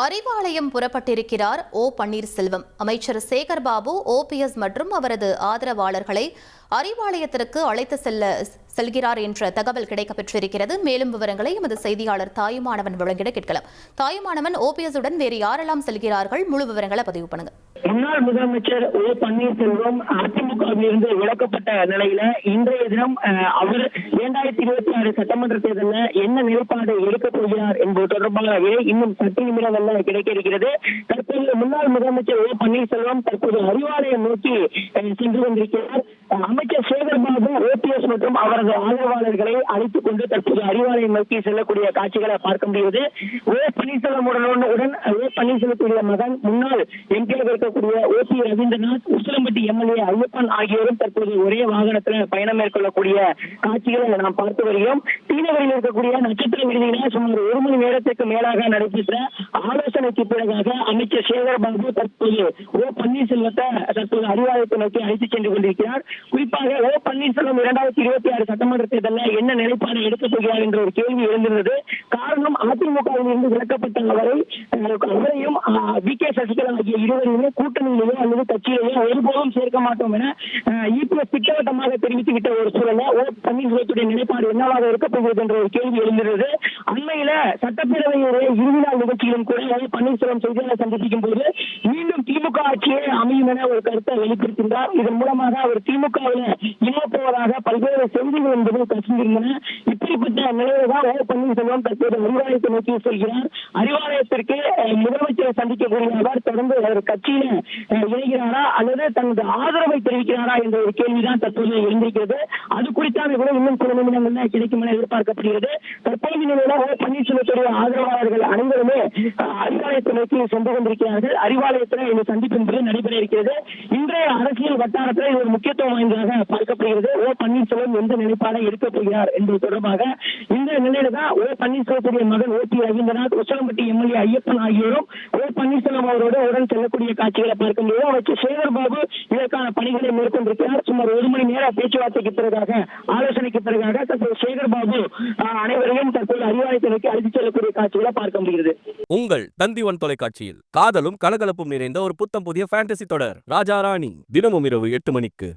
அறிவாலயம் புறப்பட்டிருக்கிறார் ஓ பன்னீர்செல்வம். அமைச்சர் சேகர்பாபு, ஓபிஎஸ் மற்றும் அவரது ஆதரவாளர்களை அறிவாலயத்திற்கு அழைத்து செல்கிறார் என்ற தகவல் கிடைக்கப்பெற்றிருக்கிறது. மேலும் விவரங்களை எமது செய்தியாளர் தாயுமானவன் வழங்கிட கேட்கலாம். தாயுமானவன், ஓபிஎஸ் உடன் வேறு யாரெல்லாம் செல்கிறார்கள்? முழு விவரங்களை பதிவு பண்ணுங்க. முன்னாள் முதலமைச்சர் ஓ பன்னீர்செல்வம் அதிமுகவிலிருந்து விலக்கப்பட்ட நிலையில இன்றைய தினம் அவர் 2026 சட்டமன்ற தேர்தலில் என்ன நிலைப்பாடு எடுக்கப் போகிறார் என்பது தொடர்பாகவே இன்னும் சற்று நிமிடங்கள்ல கிடைக்க இருக்கிறது. தற்போது முன்னாள் முதலமைச்சர் ஓ பன்னீர்செல்வம் தற்போது அறிவாலயம் நோக்கி சென்று கொண்டிருக்கிறார். அமைச்சர் சேகர்பாபு, ஓபிஎஸ் மற்றும் அவரது ஆதரவாளர்களை அழைத்துக் கொண்டு தற்போது அறிவாலயம் நோக்கி செல்லக்கூடிய காட்சிகளை பார்க்க முடியுது. ஓ பன்னீர்செல்வம் உடன் ஓ பன்னீர்செல்வத்துடைய மகன் முன்னாள் எம்பியாக இருக்கக்கூடிய ஓ.பி. ரவீந்திரநாத், உசிலம்பட்டி எம்எல்ஏ ஐயப்பன் ஆகியோரும் தற்போது ஒரே வாகனத்தில் பயணம் மேற்கொள்ளக்கூடிய காட்சிகளை நாம் பார்த்து வருகிறோம். தீநகரில் இருக்கக்கூடிய நட்சத்திர விடுதியில சுமார் 1 மணி நேரத்திற்கு மேலாக நடைபெற்ற ஆலோசனைக்கு பிறகாக அமைச்சர் சேகர்பாபு தற்போது ஓ பன்னீர்செல்வத்தை தற்போது அறிவாலயத்தை நோக்கி அழைத்துச் சென்று கொண்டிருக்கிறார். குறிப்பாக ஓ பன்னீர்செல்வம் 2026 சட்டமன்ற தேர்தலில் என்ன நிலைப்பாடு எடுக்கப் போகிறார் என்ற ஒரு கேள்வி எழுந்திருந்தது. காரணம், அதிமுகவில் இருந்து விலக்கப்பட்ட அவரையும் வி.கே. சசிகலா ஆகிய இருவரையுமே கூட்டணியிலேயோ அல்லது கட்சியிலேயோ ஒருபோதும் சேர்க்க மாட்டோம் என இபிஎஸ் திட்டவட்டமாக தெரிவித்துவிட்ட ஒரு சூழல ஓ பன்னீர்செல்வத்துடைய நிலைப்பாடு என்னவாக இருக்கப் போகிறது என்ற ஒரு கேள்வி எழுந்திருந்தது. அண்மையில சட்டப்பேரவையுடைய இறுதி நாள் நிகழ்ச்சியிலும் கூட ஓ பன்னீர்செல்வம் செய்தியாளர் சந்திப்பிக்கும் போது மீண்டும் திமுக ஆட்சியே அமையும் என ஒரு கருத்தை வெளிப்படுத்தினார். இதன் மூலமாக அவர் திமுகவில் இணைப்போவதாக பல்வேறு செய்திகள் என்பது கசிந்திருந்தன. இப்படிப்பட்ட நிலையில்தான் ஓ பன்னீர்செல்வம் தற்போது அறிவாலயத்தை நோக்கி செல்கிறார். அறிவாலயத்திற்கு முதலமைச்சரை சந்திக்கக்கூடிய அவர் தொடர்ந்து அவர் கட்சியில இணைகிறாரா அல்லது தனது ஆதரவை தெரிவிக்கிறாரா என்ற ஒரு கேள்விதான் தற்போது எழுந்திருக்கிறது. அது குறித்தான கூட இன்னும் சில நிமிடங்கள் கிடைக்கும் என எதிர்பார்க்கப்படுகிறது. தற்போது நிலையில ஓ பன்னீர்செல்வத்துடைய ஆதரவாளர்கள் அனைவருமே அறிவாலயத்தை நோக்கி சென்று கொண்டிருக்கிறார்கள். அறிவாலயத்தில் இந்த சந்திப்பு என்பது நடைபெற இருக்கிறது. இன்றைய அரசியல் வட்டாரத்தில் இது ஒரு முக்கியத்துவம் வாய்ந்ததாக பார்க்கப்படுகிறது. ஓ பன்னீர்செல்வம் எந்த நிலைப்பாடை எடுக்கப் போகிறார் என்பது தொடர்பாக இந்த நிலையில தான் ஓ பன்னீர்செல்வத்துடைய மகன் ஓ.பி. ரவீந்திரநாத், உசிலம்பட்டி எம்எல்ஏ ஐயப்பன் ஆகியோரும் ஓ பன்னீர்செல்வம் அவரோடு உடன் செல்லக்கூடிய காட்சிகளை பார்க்க முடியும். அமைச்சர் சேகர்பாபு இதற்கான பணிகளை மேற்கொண்டிருக்கிறார். சுமார் 1 மணி நேர பேச்சுவார்த்தைக்கு பிறகாக, ஆலோசனைக்கு பிறகாக தற்போது சேகர்பாபு அனைவரையும் தற்போது அறிவாலயத்தை நோக்கி அழைத்துச் செல்லக்கூடிய காட்சிகளை பார்க்க முடிகிறது. உங்கள் தந்தி1 தொலைக்காட்சியில் காதலும் கலகலப்பும் நிறைந்த ஒரு புத்தம் புதிய ஃபேண்டசி தொடர் ராஜா ராணி தினமும் இரவு 8 மணிக்கு.